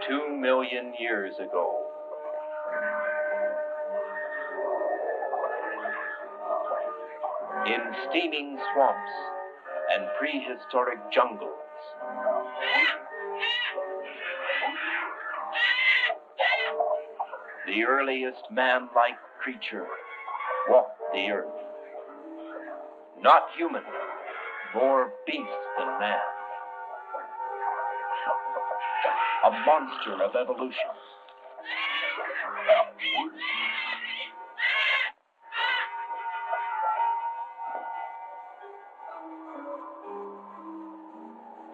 2 million years ago. In steaming swamps and prehistoric jungles, the earliest man-like creature walked the earth. Not human, more beast than man. A monster of evolution.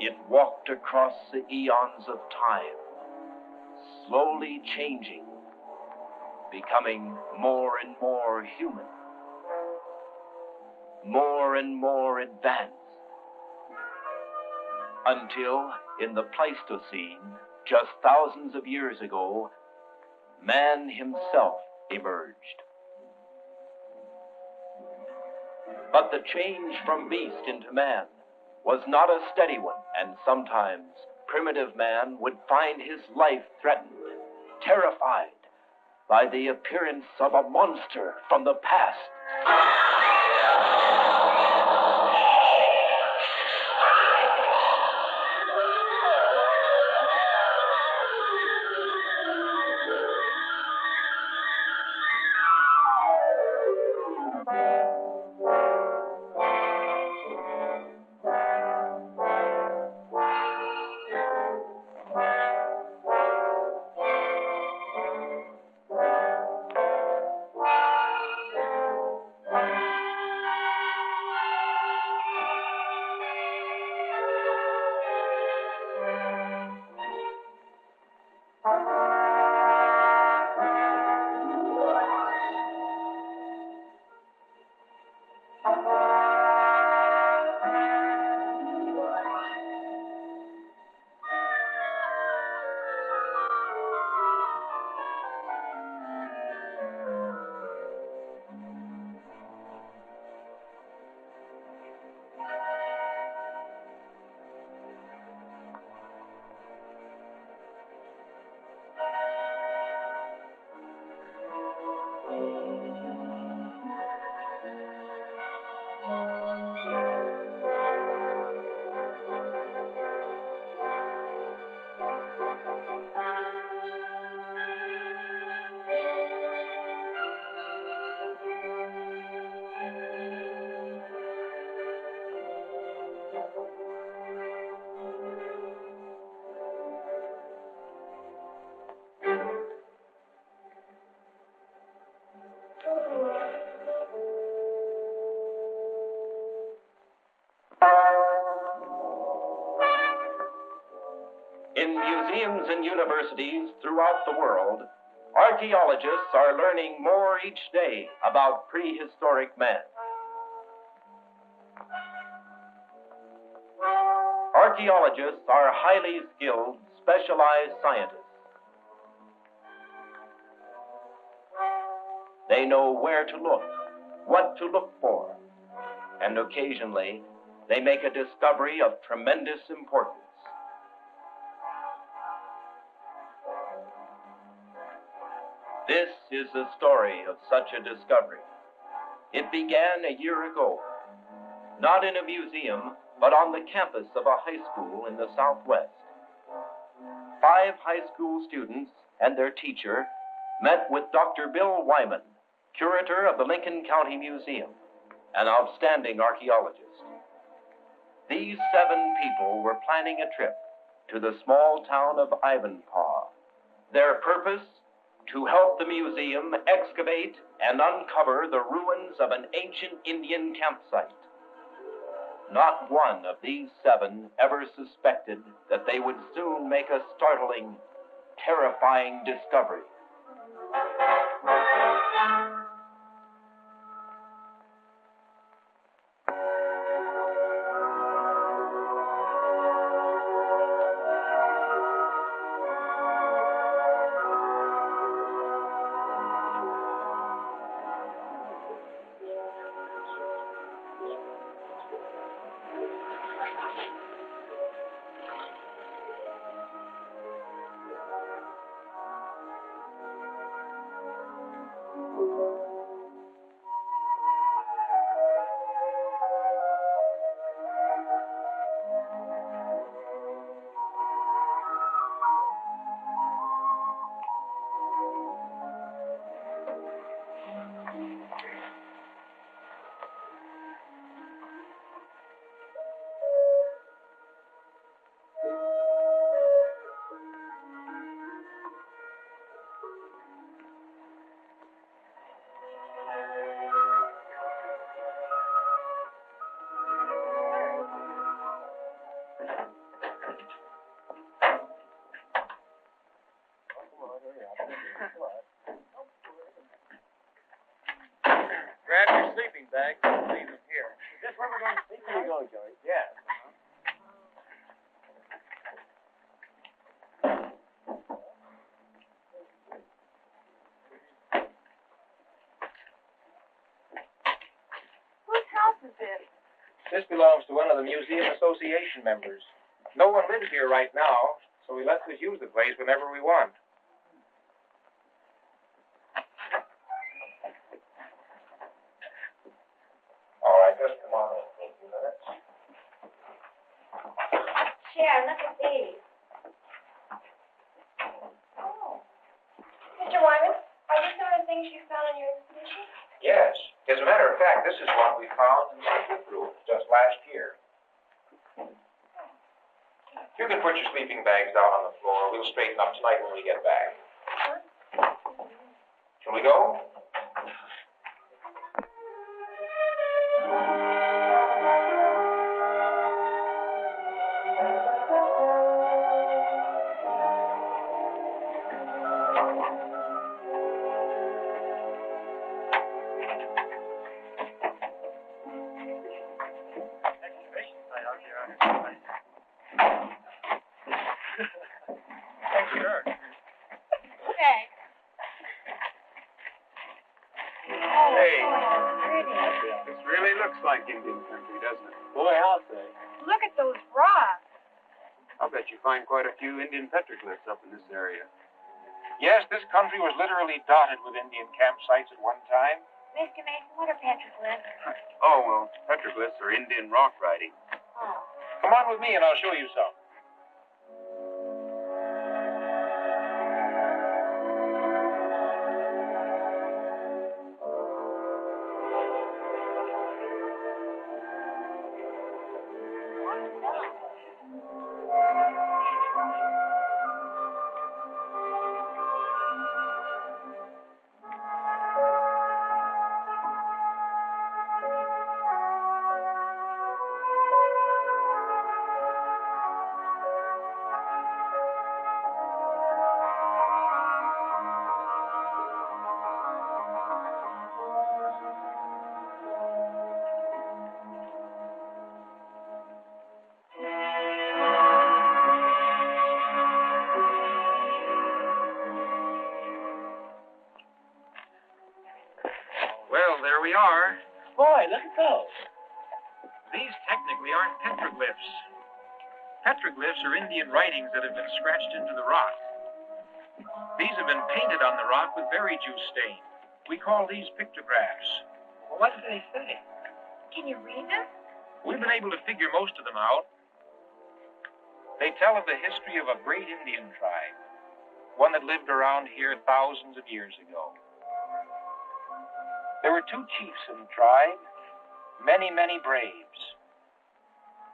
It walked across the eons of time, slowly changing, becoming more and more human, more and more advanced, until in the Pleistocene, just thousands of years ago, man himself emerged. But the change from beast into man was not a steady one, and sometimes primitive man would find his life threatened, terrified by the appearance of a monster from the past. In museums and universities throughout the world, archaeologists are learning more each day about prehistoric man. Archaeologists are highly skilled, specialized scientists. They know where to look, what to look for, and occasionally they make a discovery of tremendous importance. This is the story of such a discovery. It began a year ago, not in a museum, but on the campus of a high school in the Southwest. 5 high school students and their teacher met with Dr. Bill Wyman, curator of the Lincoln County Museum, an outstanding archaeologist. These 7 people were planning a trip to the small town of Ivanpah. Their purpose? To help the museum excavate and uncover the ruins of an ancient Indian campsite. Not one of these 7 ever suspected that they would soon make a startling, terrifying discovery. This belongs to one of the Museum Association members. No one lives here right now, so he lets us use the place whenever we want. All right, just come on in for a few minutes. Sharon, look at these. Oh. Mr. Wyman, are these some of the things you found on your expedition? Yes. As a matter of fact, this is what we found in the slip room just last year. You can put your sleeping bags down on the floor. We'll straighten up tonight when we get back. Shall we go? Like Indian country, doesn't it? Boy, I'll say. Look at those rocks. I'll bet you find quite a few Indian petroglyphs up in this area. Yes, this country was literally dotted with Indian campsites at one time. Mr. Mason, what are petroglyphs? Oh, well, petroglyphs are Indian rock writing. Oh. Come on with me and I'll show you some. Well, there we are. Boy, look at those. These technically aren't petroglyphs. Petroglyphs are Indian writings that have been scratched into the rock. These have been painted on the rock with berry juice stain. We call these pictographs. Well, what do they say? Can you read them? We've been able to figure most of them out. They tell of the history of a great Indian tribe, one that lived around here thousands of years ago. There were two chiefs in the tribe, many, many braves.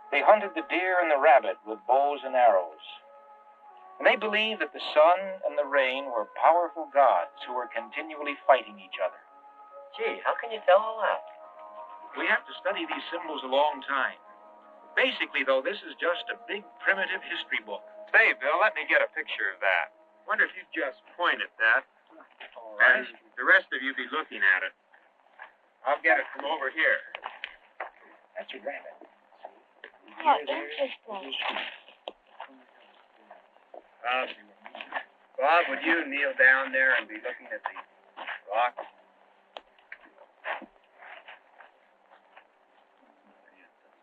They hunted the deer and the rabbit with bows and arrows. And they believed that the sun and the rain were powerful gods who were continually fighting each other. Gee, how can you tell all that? We have to study these symbols a long time. Basically, though, this is just a big primitive history book. Say, Bill, let me get a picture of that. Wonder if you'd just point at that. All right. And the rest of you be looking at it. I'll get it from over here. That's a rabbit. How interesting. Bob, would you kneel down there and be looking at the rock?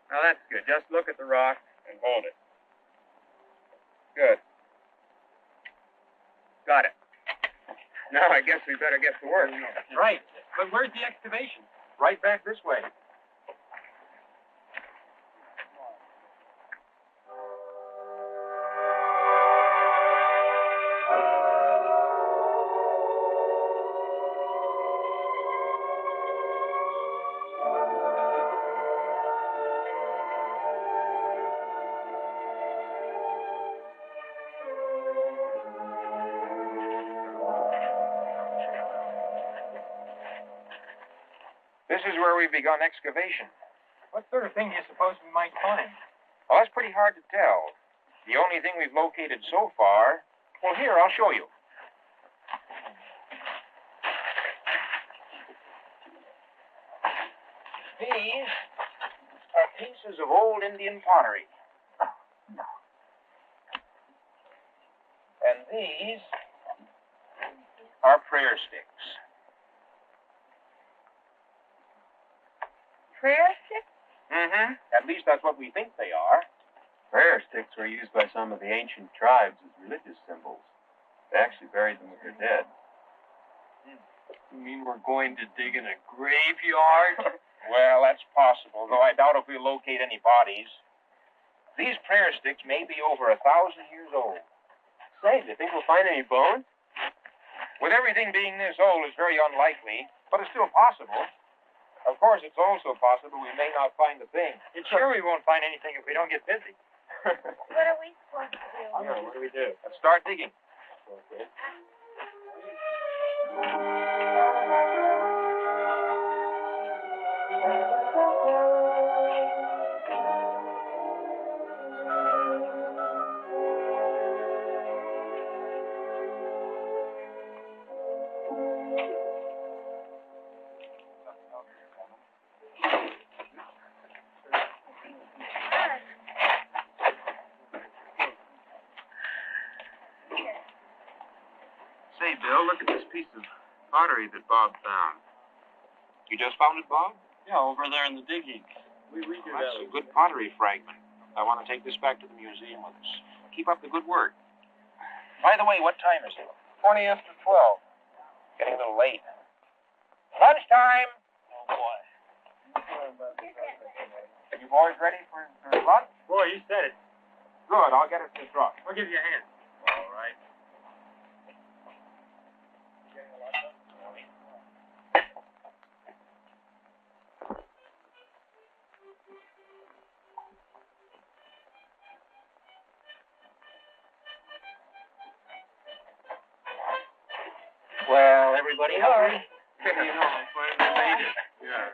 Now that's good. Just look at the rock and hold it. Good. Got it. Now I guess we better get to work. Right. But where's the excavation? Right back this way. This is where we've begun excavation. What sort of thing do you suppose we might find? Well, that's pretty hard to tell. The only thing we've located so far... Well, here, I'll show you. These are pieces of old Indian pottery. And these are prayer sticks. Prayer sticks? Mm-hmm. At least that's what we think they are. Prayer sticks were used by some of the ancient tribes as religious symbols. They actually buried them with their dead. You mean we're going to dig in a graveyard? Well, that's possible, though I doubt if we'll locate any bodies. These prayer sticks may be over 1,000 years old. Say, do you think we'll find any bones? With everything being this old, it's very unlikely, but it's still possible. Of course, it's also possible we may not find a thing. It's sure we won't find anything if we don't get busy. What are we supposed to do? Yeah, what do we do? Let's start digging. Okay. Say, Bill, look at this piece of pottery that Bob found. You just found it, Bob? Yeah, over there in the digging. We do That's a good pottery fragment. I want to take this back to the museum with us. Keep up the good work. By the way, what time is it? 20 after 12. Getting a little late. Lunchtime! Oh, boy. You boys ready for lunch? Boy, you said it. Good, I'll get us this rock. We'll give you a hand. All right. Well, everybody hungry? You know, I finally made it. Yeah.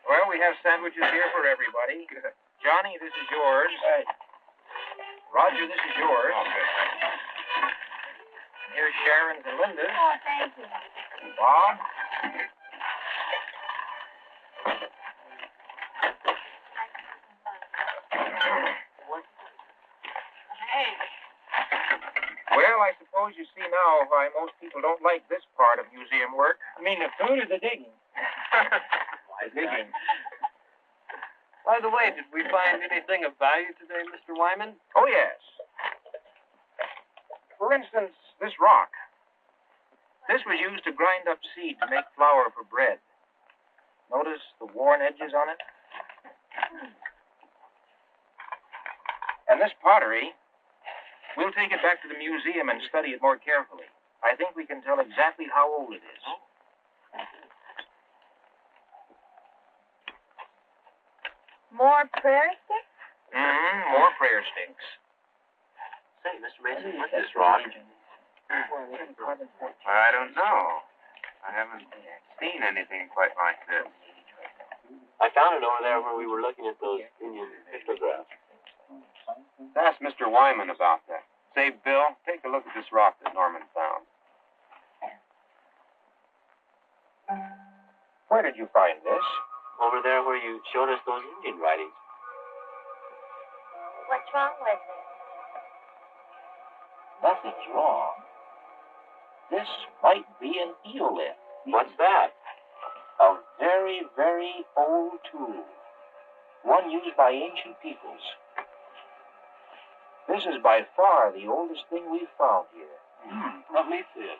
Well, we have sandwiches here for everybody. Johnny, this is yours. Right. Roger, this is yours. Okay. Here's Sharon's and Linda's. Oh, thank you. Bob? Hey. Well, I suppose you see now why most people don't like this part of museum work. You mean the food or the digging? The digging. By the way, did we find anything of value today, Mr. Wyman? Oh, yes. For instance, this rock. This was used to grind up seed to make flour for bread. Notice the worn edges on it? And this pottery, we'll take it back to the museum and study it more carefully. I think we can tell exactly how old it is. More prayer sticks? More prayer sticks. Say, Mr. Mason, what's this rock? I don't know. I haven't seen anything quite like this. I found it over there where we were looking at those Indian pictographs. Ask Mr. Wyman about that. Say, Bill, take a look at this rock that Norman found. Where did you find this? Over there where you showed us those Indian writings. What's wrong with it? Nothing's wrong. This might be an eolith. What's that? A very, very old tool. One used by ancient peoples. This is by far the oldest thing we've found here. Let me see it.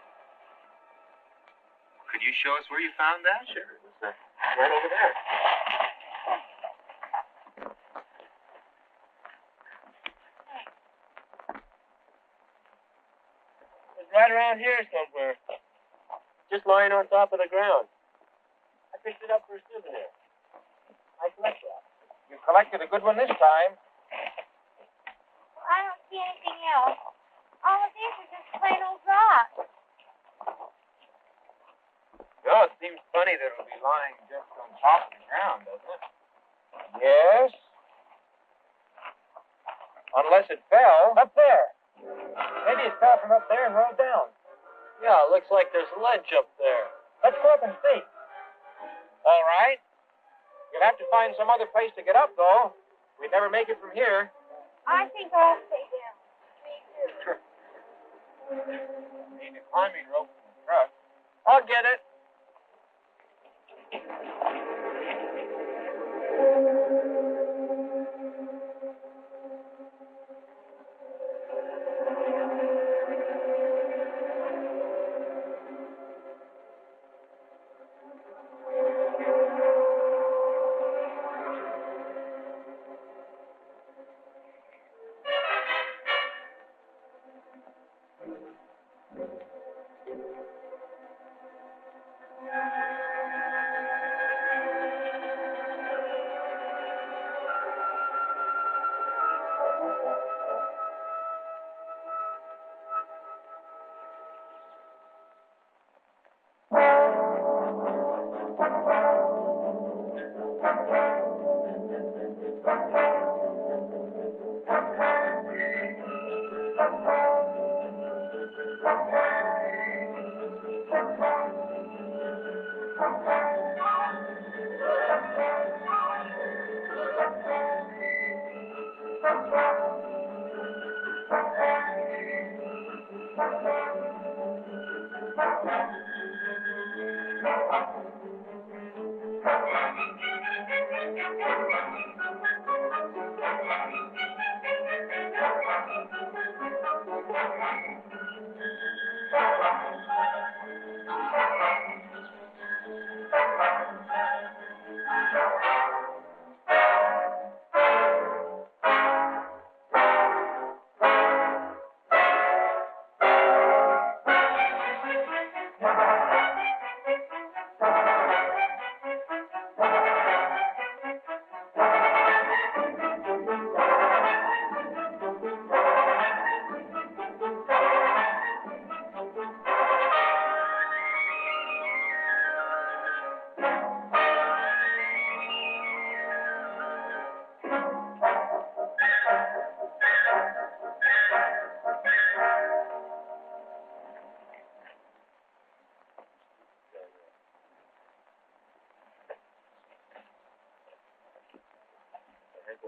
Could you show us where you found that? Sure. It's right over there. It's right around here somewhere. Just lying on top of the ground. I picked it up for a souvenir. I collect that. You collected a good one this time. I don't see anything else. All of this is just plain old rock. Well, it seems funny that it'll be lying just on top of the ground, doesn't it? Yes. Unless it fell. Up there. Maybe it fell from up there and rolled down. Yeah, it looks like there's a ledge up there. Let's go up and see. All right. You'll have to find some other place to get up, though. We'd never make it from here. I think I'll stay down. Me too. Need a climbing rope from the truck. I'll get it.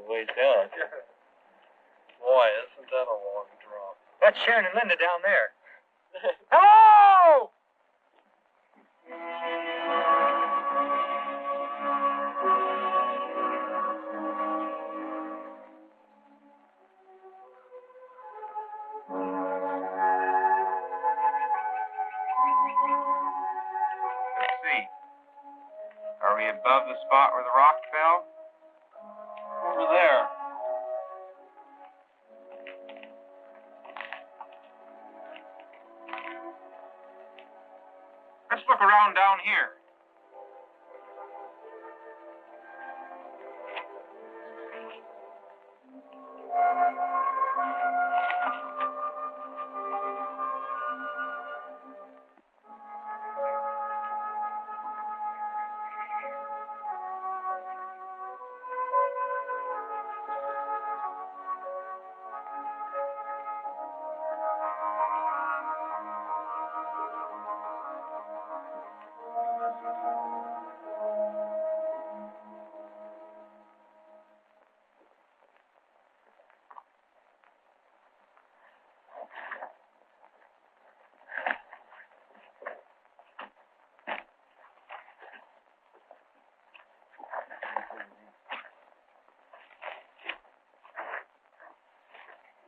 Ways down. Boy, isn't that a long drop. That's Sharon and Linda down there. Hello! Let's see. Are we above the spot where the rock fell? Over there. Let's look around down here.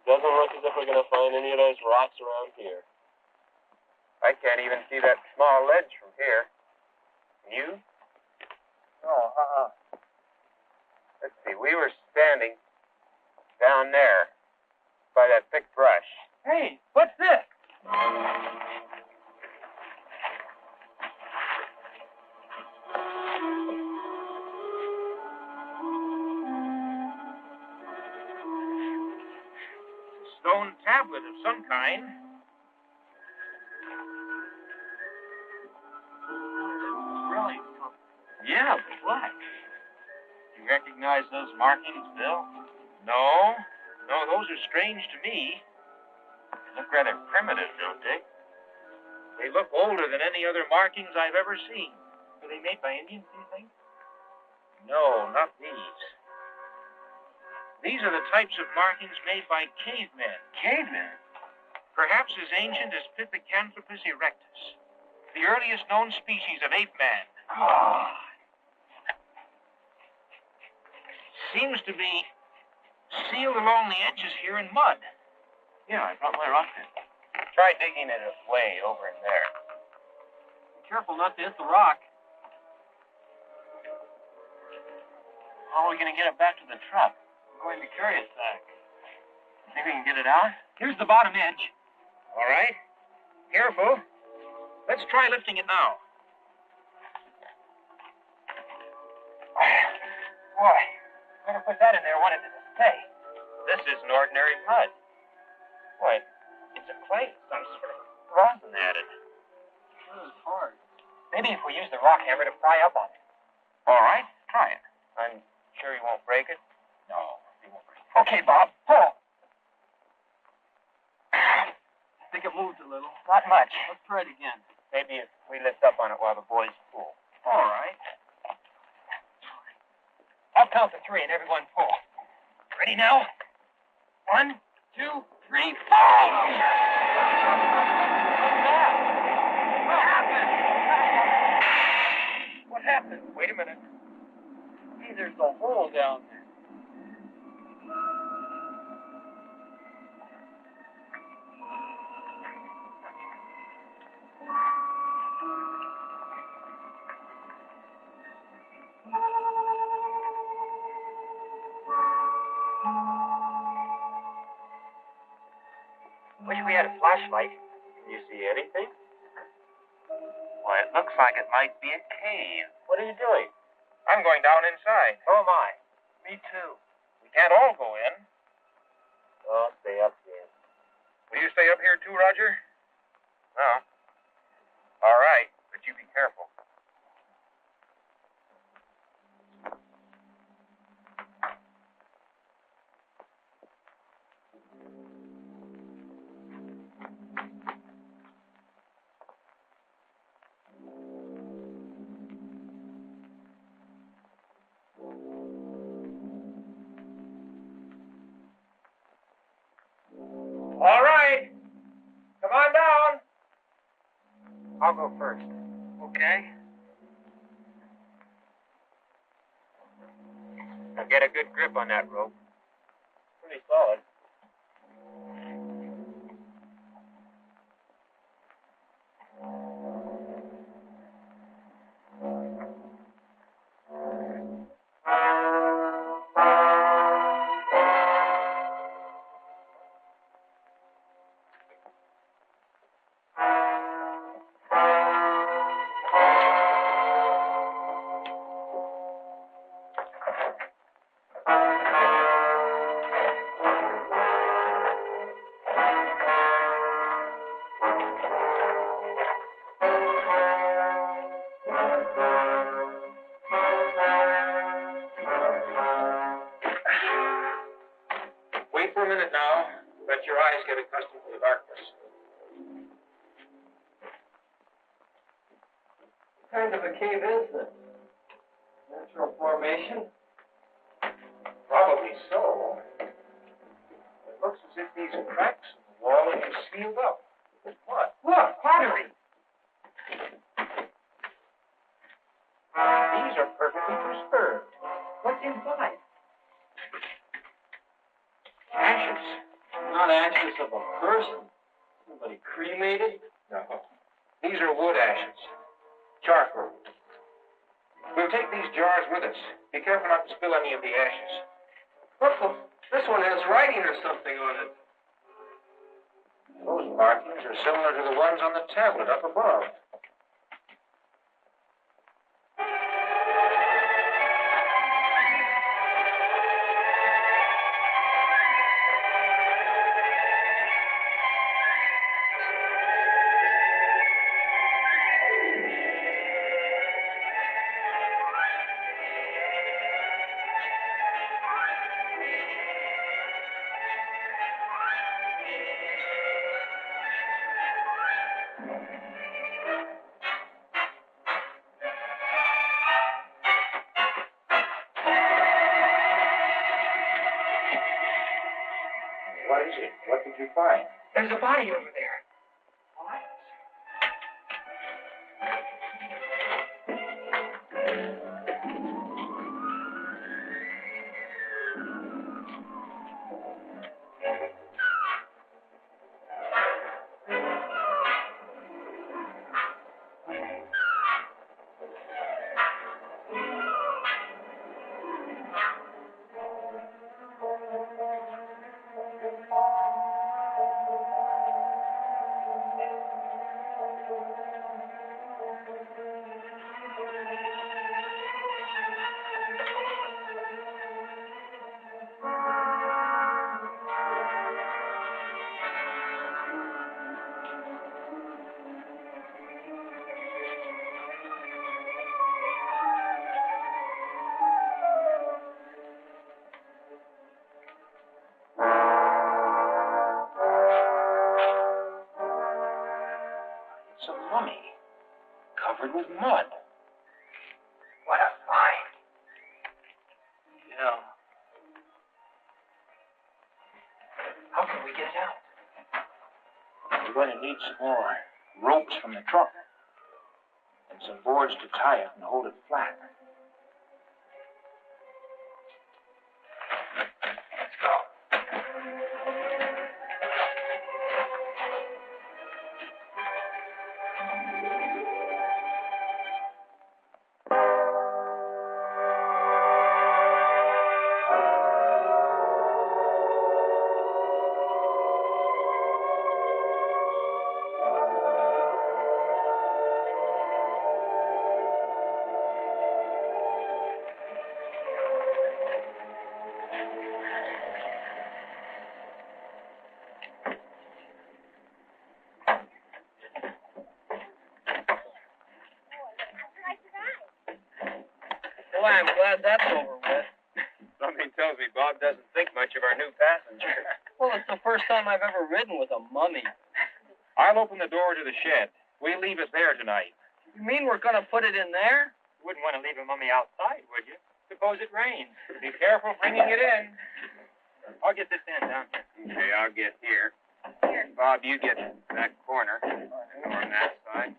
Doesn't look as if we're going to find any of those rocks around here. I can't even see that small ledge from here. Can you? No, Let's see. We were standing down there by that thick brush. Hey, what's this? Stone tablet of some kind. Really? Yeah, but what? Do you recognize those markings, Bill? No, those are strange to me. They look rather primitive, don't they? They look older than any other markings I've ever seen. Were they made by Indians, do you think? No, not these. These are the types of markings made by cavemen. Cavemen? Perhaps as ancient as Pithecanthropus erectus, the earliest known species of ape man. Seems to be sealed along the edges here in mud. Yeah, I brought my rock pick. Try digging it away over in there. Be careful not to hit the rock. How are we going to get it back to the truck? We're going to carry it back. Think we can get it out? Here's the bottom edge. All right. Careful. Let's try lifting it now. Boy, whoever put that in there wanted it to stay. This isn't ordinary mud. Why, it's a clay with some sort of rosin added. That was hard. Maybe if we use the rock hammer to pry up on it. All right, try it. I'm sure you won't break it? No, he won't break it. Okay, Bob, pull. I think it moved a little. Not much. Let's try it again. Maybe if we lift up on it while the boys pull. All right. I'll count to 3 and everyone pull. Ready now? 1, 2, 3, 4! What happened? Wait a minute. See, there's a hole down there. Wish we had a flashlight. Can you see anything? Why, it looks like it might be a cave. What are you doing? I'm going down inside. So am I. Me too. We can't all go in. I'll stay up here. Will you stay up here too, Roger? No. All right, but you be careful. All right. Come on down. I'll go first. Okay. Now get a good grip on that rope. Pretty solid. Wait for a minute now. Let your eyes get accustomed to the darkness. What kind of a cave is this? Natural formation? Probably so. It looks as if these cracks in the wall have been sealed up. With what? Look, pottery. These are perfectly preserved. What's inside? Ashes. Not ashes of a person. Somebody cremated? No. These are wood ashes. Charcoal. We'll take these jars with us. Be careful not to spill any of the ashes. Look, this one has writing or something on it. Those markings are similar to the ones on the tablet up above. What is it? What did you find? There's a body over there. What? a mummy covered with mud. What a find. Yeah. How can we get out? We're going to need some more ropes from the truck and some boards to tie it and hold it flat. Let's go. Boy, I'm glad that's over with. Something tells me Bob doesn't think much of our new passenger. Well, it's the first time I've ever ridden with a mummy. I'll open the door to the shed. We'll leave it there tonight. You mean we're going to put it in there? You wouldn't want to leave a mummy outside, would you? Suppose it rains. Be careful bringing it in. I'll get this end down here. Okay, I'll get here. Bob, you get that corner. Or on that side.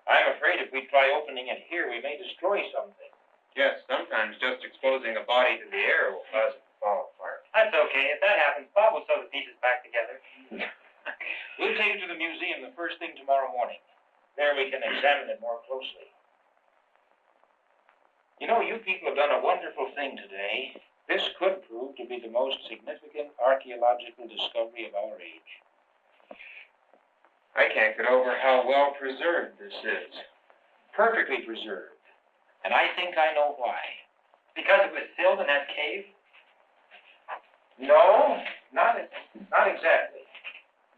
I'm afraid if we try opening it here, we may destroy something. Yes, sometimes just exposing a body to the air will cause it to fall apart. That's okay. If that happens, Bob will sew the pieces back together. We'll take it to the museum the first thing tomorrow morning. There we can examine it more closely. You know, you people have done a wonderful thing today. This could prove to be the most significant archaeological discovery of our age. I can't get over how well preserved this is. Perfectly preserved. And I think I know why. Because it was filled in that cave? No, not exactly.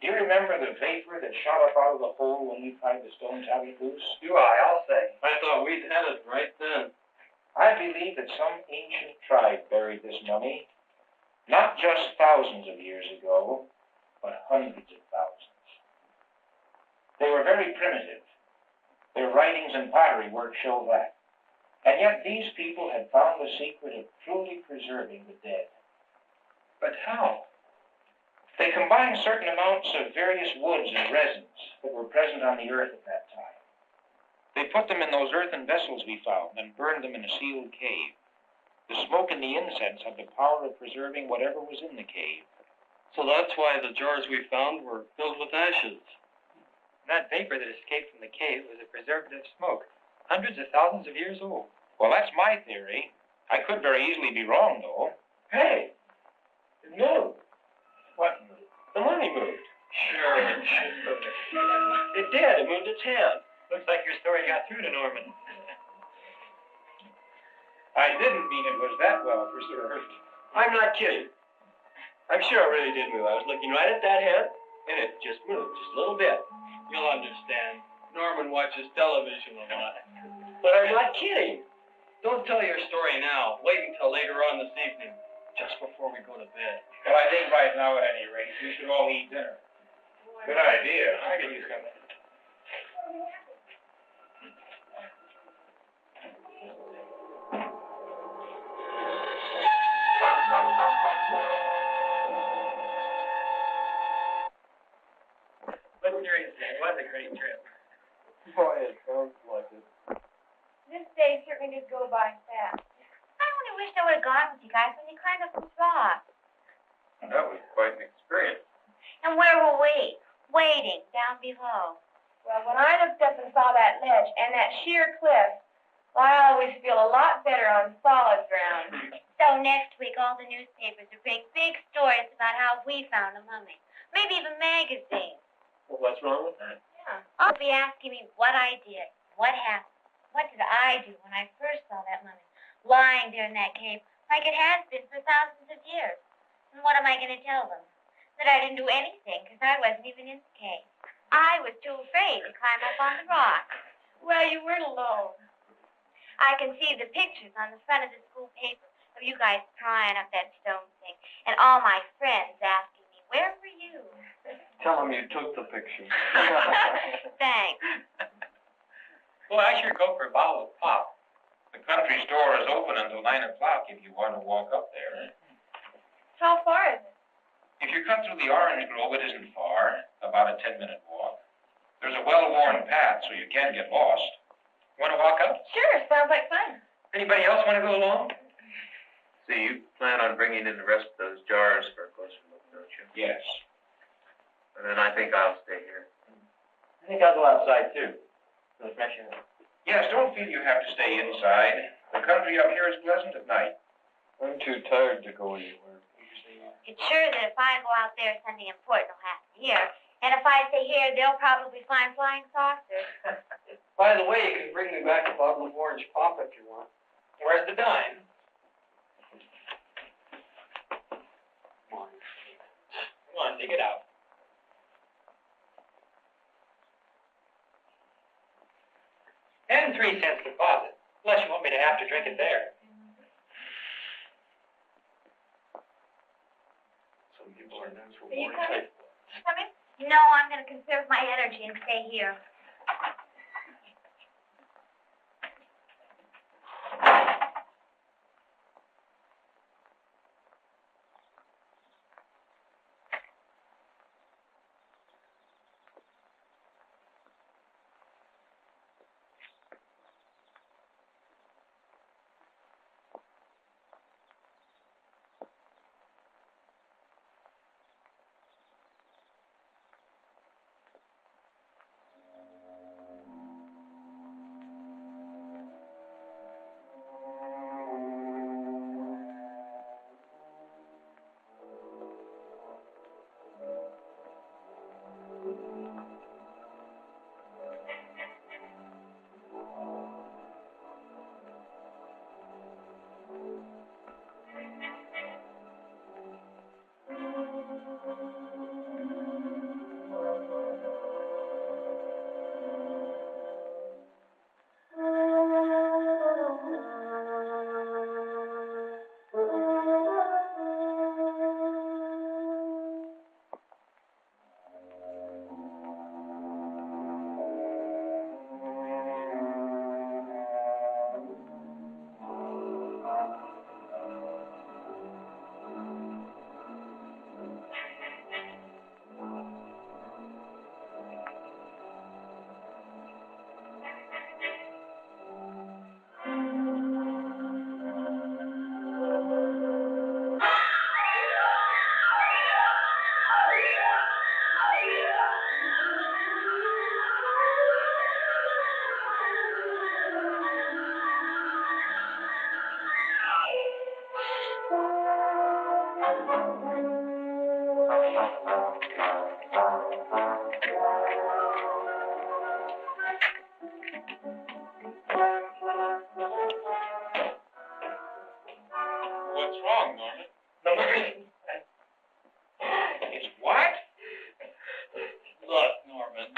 Do you remember the vapor that shot up out of the hole when we pried the stone tablet loose? Do I'll say. I thought we'd had it right then. I believe that some ancient tribe buried this mummy, not just thousands of years ago, but hundreds of thousands. They were very primitive. Their writings and pottery work show that. And yet these people had found the secret of truly preserving the dead. But how? They combined certain amounts of various woods and resins that were present on the earth at that time. They put them in those earthen vessels we found and burned them in a sealed cave. The smoke and the incense had the power of preserving whatever was in the cave. So that's why the jars we found were filled with ashes. That vapor that escaped from the cave was a preservative smoke, hundreds of thousands of years old. Well, that's my theory. I could very easily be wrong, though. Hey! It moved. What moved? The mummy moved. Sure, it did. It moved its hand. Looks like your story got through to Norman. I didn't mean it was that well preserved. I'm not kidding. I'm sure it really did move. I was looking right at that hand, and it just moved, just a little bit. You'll understand. Norman watches television a lot. But I'm not kidding. Don't tell your story now. Wait until later on this evening, just before we go to bed. Well, I think right now, at any rate, we should all eat dinner. Good idea. I can use something. gone with you guys when you climbed up those rocks. That was quite an experience. And where were we? Waiting down below. Well, when I looked up and saw that ledge and that sheer cliff, I always feel a lot better on solid ground. So next week, all the newspapers will bring big stories about how we found a mummy. Maybe even magazines. Well, what's wrong with that? Yeah. They'll be asking me what I did, what happened, what did I do when I first saw that mummy lying there in that cave like it has been for thousands of years. And what am I going to tell them? That I didn't do anything because I wasn't even in the cave. I was too afraid to climb up on the rock. Well, you weren't alone. I can see the pictures on the front of the school paper of you guys prying up that stone thing, and all my friends asking me, where were you? Tell them you took the picture. Thanks. Well, I sure go for a bottle of pop. The country store is open until 9 o'clock if you want to walk up there. How far is it? If you cut through the orange grove, it isn't far, about a 10-minute walk. There's a well-worn path, so you can't get lost. Want to walk up? Sure, sounds like fun. Anybody else want to go along? So you plan on bringing in the rest of those jars for a closer look, don't you? Yes. And then I think I'll stay here. I think I'll go outside, too. For the fresh air. Yes, don't feel you have to stay inside. The country up here is pleasant at night. I'm too tired to go anywhere. It's sure that if I go out there, something important will happen here. And if I stay here, they'll probably find flying saucers. By the way, you can bring me back a bottle of orange pop if you want. Where's the dime? Come on, dig it out. And 3 cents deposit, unless you want me to have to drink it there. Some people are known for Are you orange coming? tape. Coming? No, I'm going to conserve my energy and stay here. What's wrong, Norman? It's what? Look, Norman,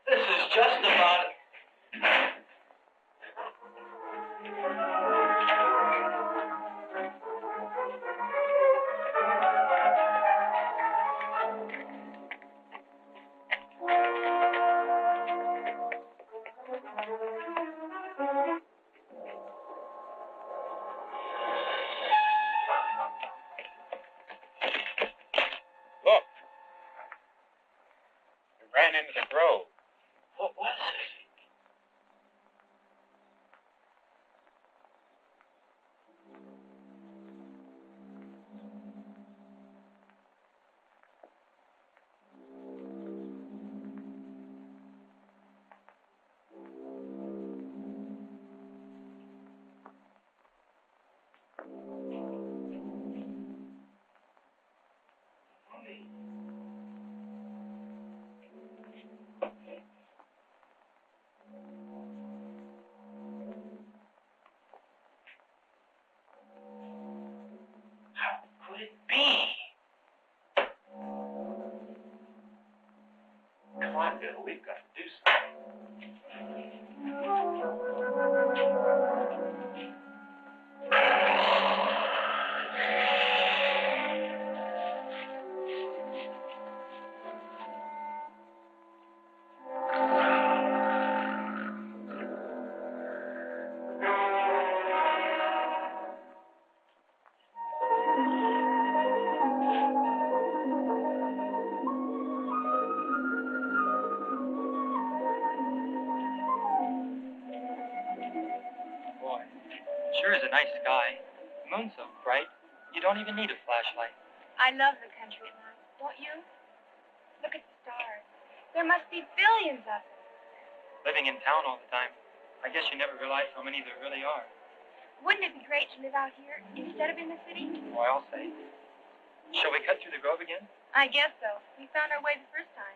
this is just about... Look. We ran into the grove. What was it? a nice sky. The moon's so bright, you don't even need a flashlight. I love the country at night, don't you? Look at the stars. There must be billions of them. Living in town all the time, I guess you never realize how many there really are. Wouldn't it be great to live out here instead of in the city? Why, I'll say. Shall we cut through the grove again? I guess so. We found our way the first time.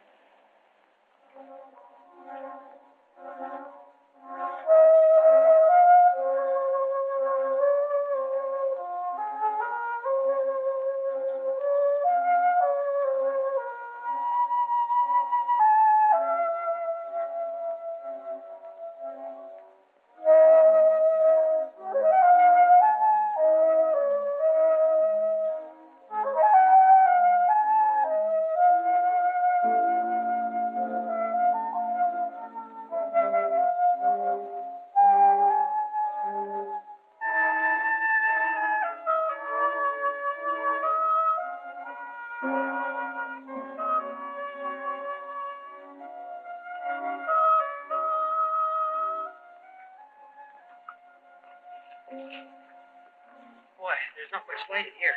Boy, there's not much light in here.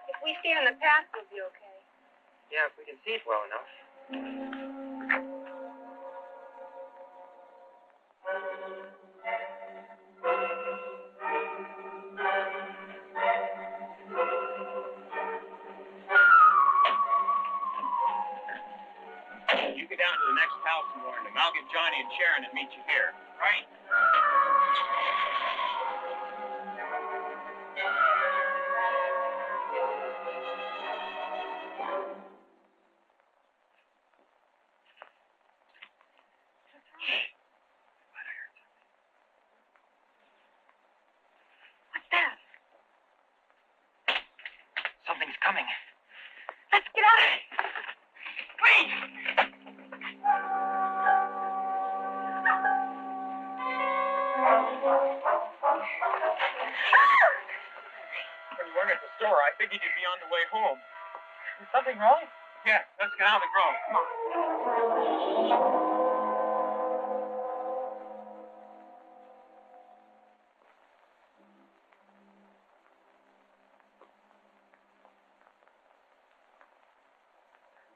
If we stay on the path, we'll be okay. Yeah, if we can see it well enough. You go down to the next house and warn them. I'll get Johnny and Sharon and meet you here. Right? What's that? Something's coming. Let's get out. Wait! When you weren't at the store, I figured you'd be on the way home. Is something wrong? Yeah, let's get out of the grove. Come on.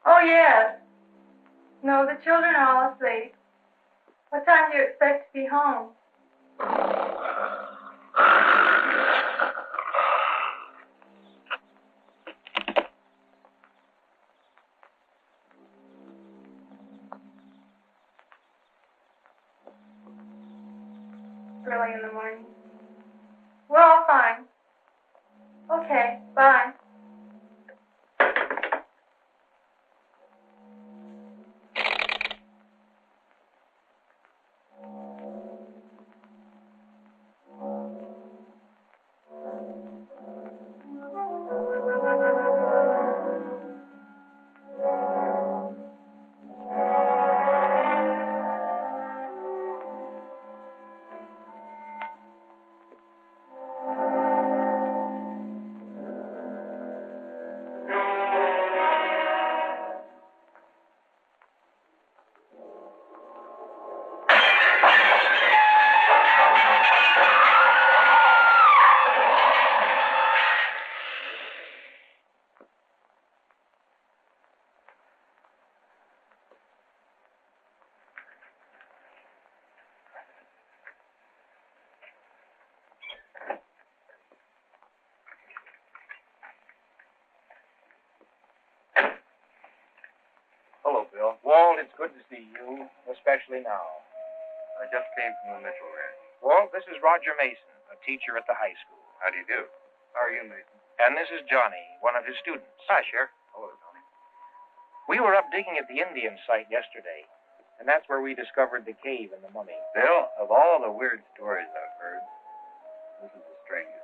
Oh, yes. No, the children are all asleep. What time do you expect to be home? Early in the morning. We're all fine. Okay, bye. Hello, Bill. Walt, it's good to see you, especially now. I just came from the Mitchell ranch. Walt, this is Roger Mason, a teacher at the high school. How do you do? How are you, Mason? And this is Johnny, one of his students. Hi, Sheriff. Hello, Johnny. We were up digging at the Indian site yesterday, and that's where we discovered the cave and the mummy. Bill, of all the weird stories I've heard, this is the strangest.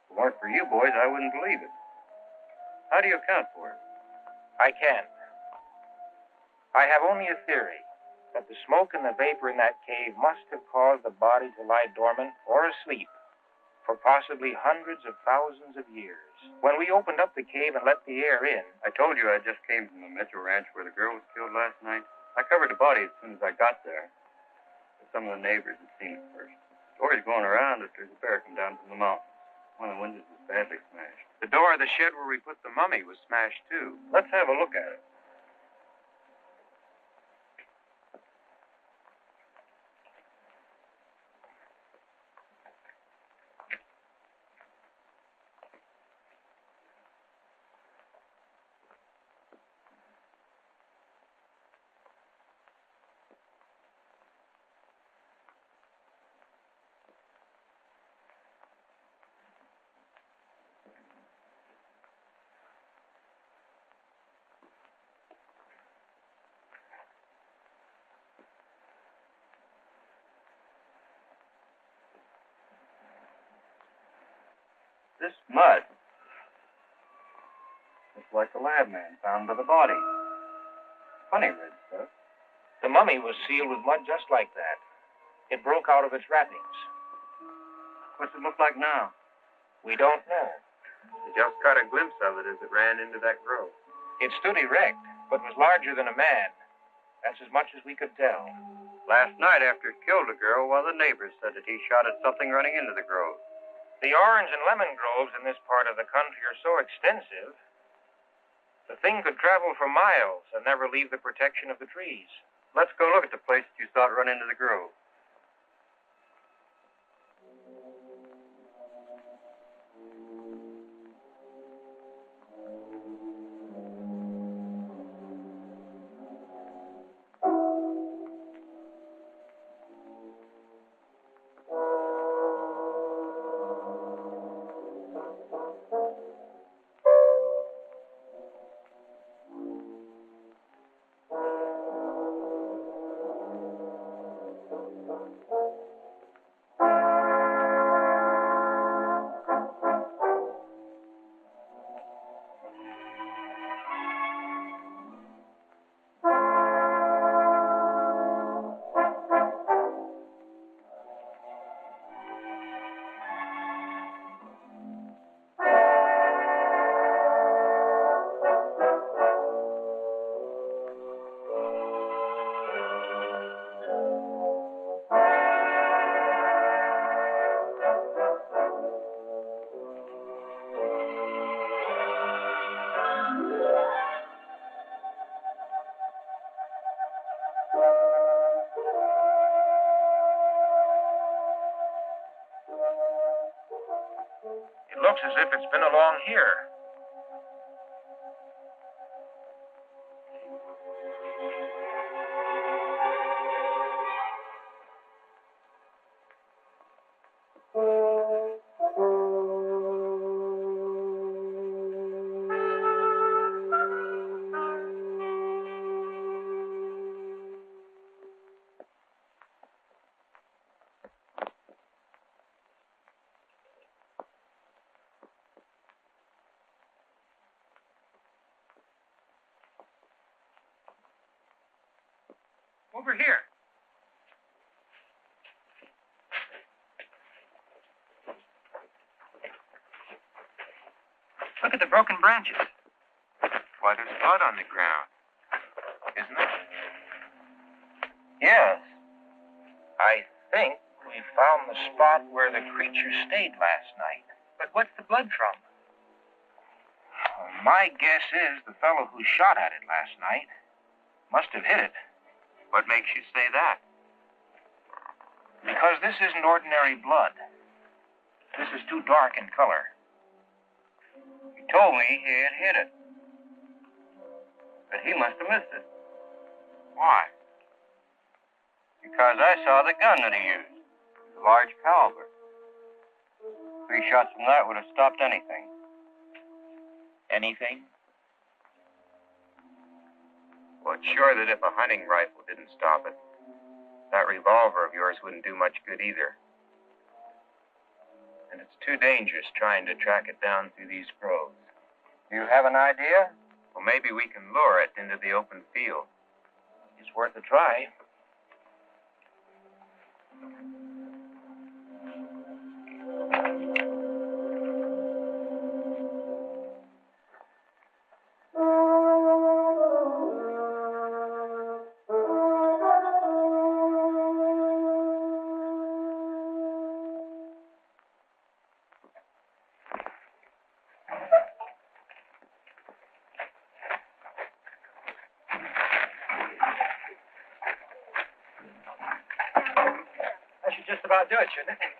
If it weren't for you boys, I wouldn't believe it. How do you account for it? I can't. I have only a theory that the smoke and the vapor in that cave must have caused the body to lie dormant or asleep for possibly hundreds of thousands of years. When we opened up the cave and let the air in... I told you I just came from the Mitchell ranch where the girl was killed last night. I covered the body as soon as I got there, but some of the neighbors had seen it first. Story's going around that there's a bear come down from the mountain. One of the windows was badly smashed. The door of the shed where we put the mummy was smashed, too. Let's have a look at it. This mud looks like the lab man found by the body. Funny red stuff. The mummy was sealed with mud just like that. It broke out of its wrappings. What's it look like now? We don't know. We just caught a glimpse of it as it ran into that grove. It stood erect, but was larger than a man. That's as much as we could tell. Last night after it killed a girl, one of the neighbors said that he shot at something running into the grove. The orange and lemon groves in this part of the country are so extensive, the thing could travel for miles and never leave the protection of the trees. Let's go look at the place that you saw it run into the grove. It looks as if it's been along here. Over here. Look at the broken branches. Why, there's blood on the ground, isn't there? Yes. I think we found the spot where the creature stayed last night. But what's the blood from? My guess is the fellow who shot at it last night must have hit it. What makes you say that? Because this isn't ordinary blood. This is too dark in color. He told me he had hit it. But he must have missed it. Why? Because I saw the gun that he used. A large caliber. 3 shots from that would have stopped anything. Anything? Well, it's sure that if a hunting rifle didn't stop it, that revolver of yours wouldn't do much good either. And it's too dangerous trying to track it down through these groves. Do you have an idea? Well, maybe we can lure it into the open field. It's worth a try. about do it, shouldn't it?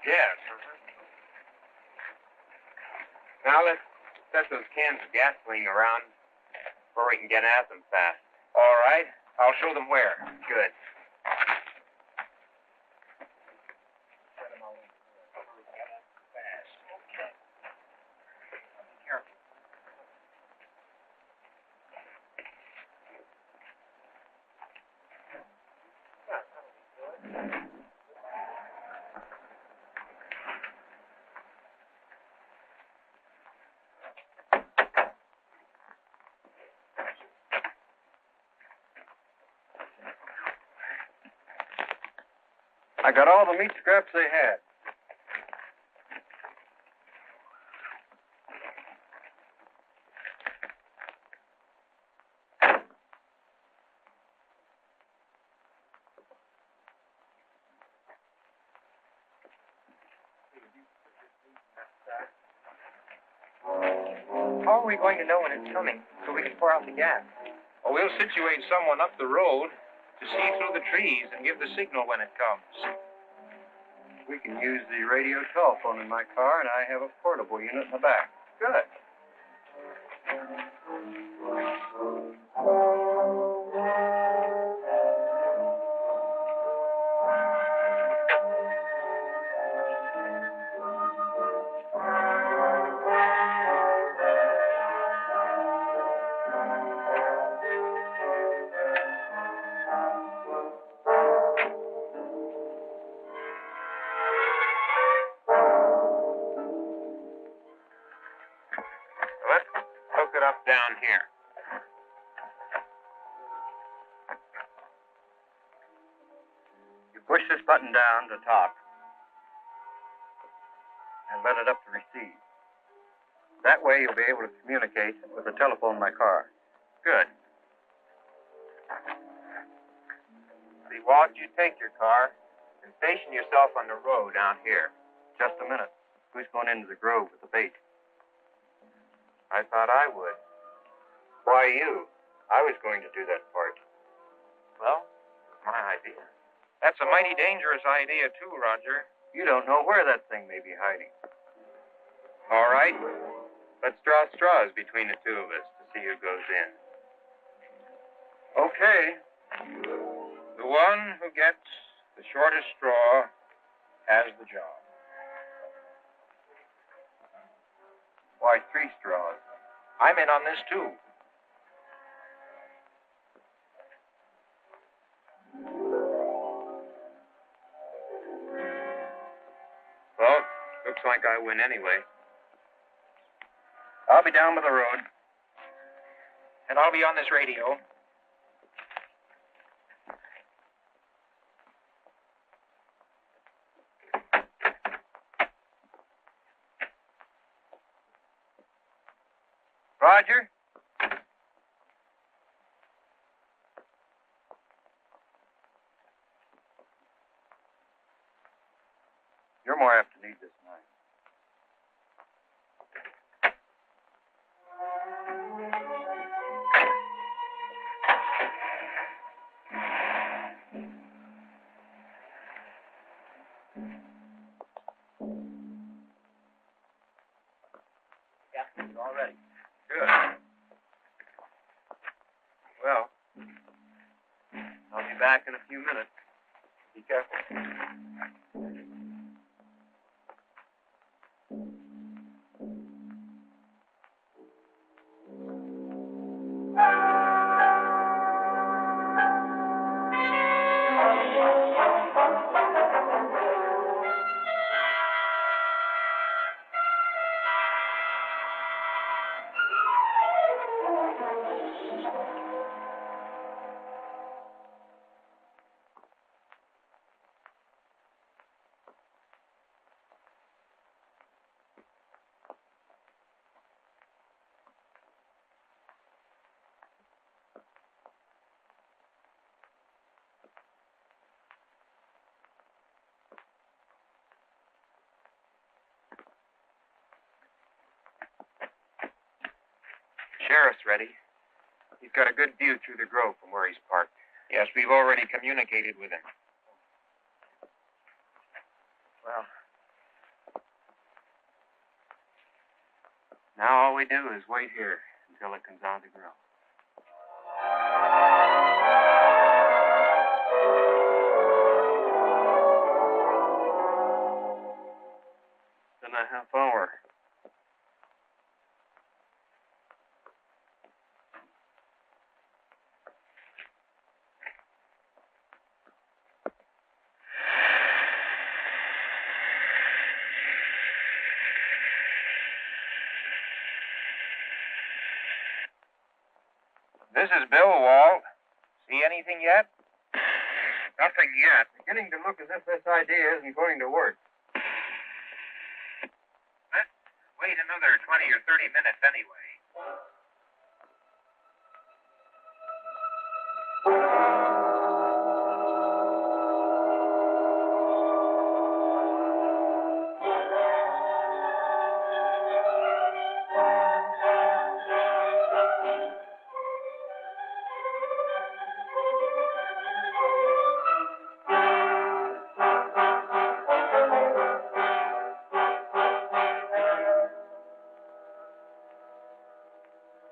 Yes. Now let's set those cans of gasoline around where we can get at them fast. All right. I'll show them where. Good. I got all the meat scraps they had. How are we going to know when it's coming so we can pour out the gas? Well, we'll situate someone up the road to see through the trees and give the signal when it comes. We can use the radio telephone in my car, and I have a portable unit in the back. Good. Down here. You push this button down to top and let it up to receive. That way you'll be able to communicate with the telephone in my car. Good. See, Walt, you take your car and station yourself on the road out here. Just a minute. Who's going into the grove with the bait? I thought I would. Why you? I was going to do that part. Well, My idea. that's a mighty dangerous idea, too, Roger. You don't know where that thing may be hiding. All right. Let's draw straws between the two of us to see who goes in. Okay. The one who gets the shortest straw has the job. Why 3 straws? I'm in on this, too. Well, looks like I win anyway. I'll be down by the road. And I'll be on this radio. Roger? You're more apt to need this knife. Yeah, all ready. Good. Well, I'll be back in a few minutes. Be careful. Sheriff's ready. He's got a good view through the grove from where he's parked. Yes, we've already communicated with him. all we do is wait here until it comes on to grow. It's in a half hour. This is Bill, Walt. See anything yet? Nothing yet. Beginning to look as if this idea isn't going to work. Let's wait another 20 or 30 minutes anyway.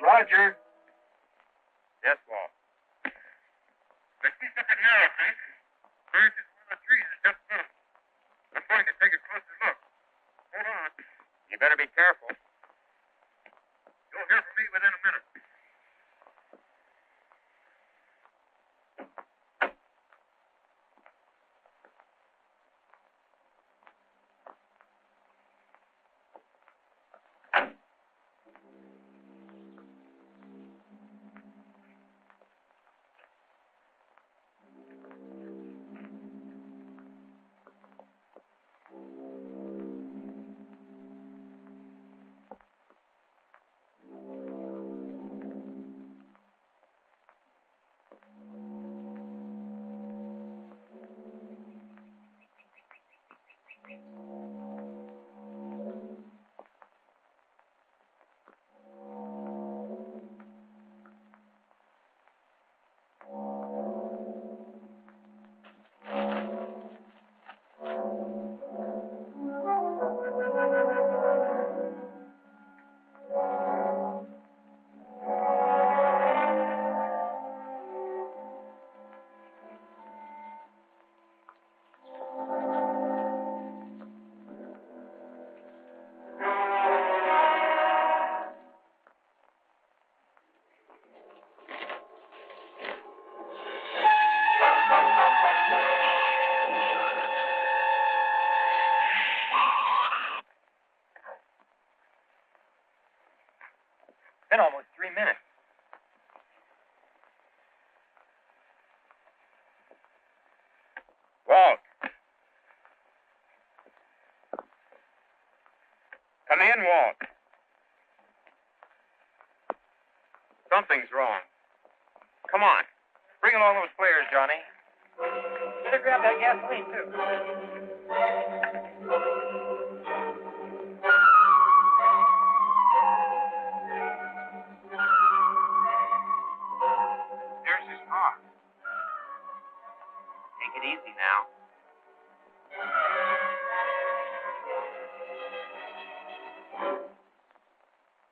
Roger. Yes, Walt. I see something here, I think. There's just one of the trees that just moved. I'm going to take a closer look. Hold on. You better be careful. You'll hear from me within a minute. Been almost 3 minutes. Walt. Come in, Walt. Something's wrong. Come on. Bring along those flares, Johnny. Better grab that gasoline, too. There's his car. Take it easy now.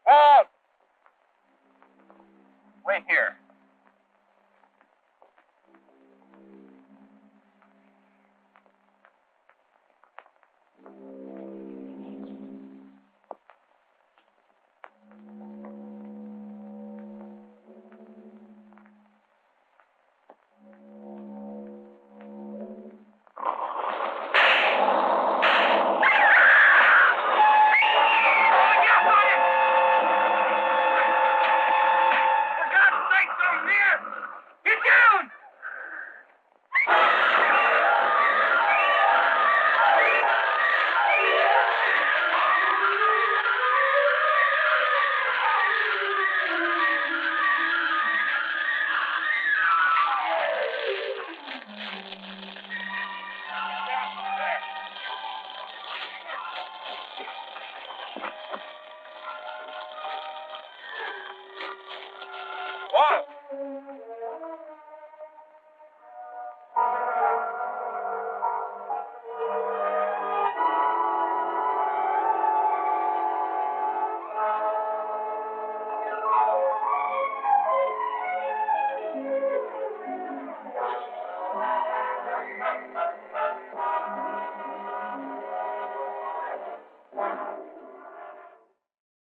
Walt! Wait here.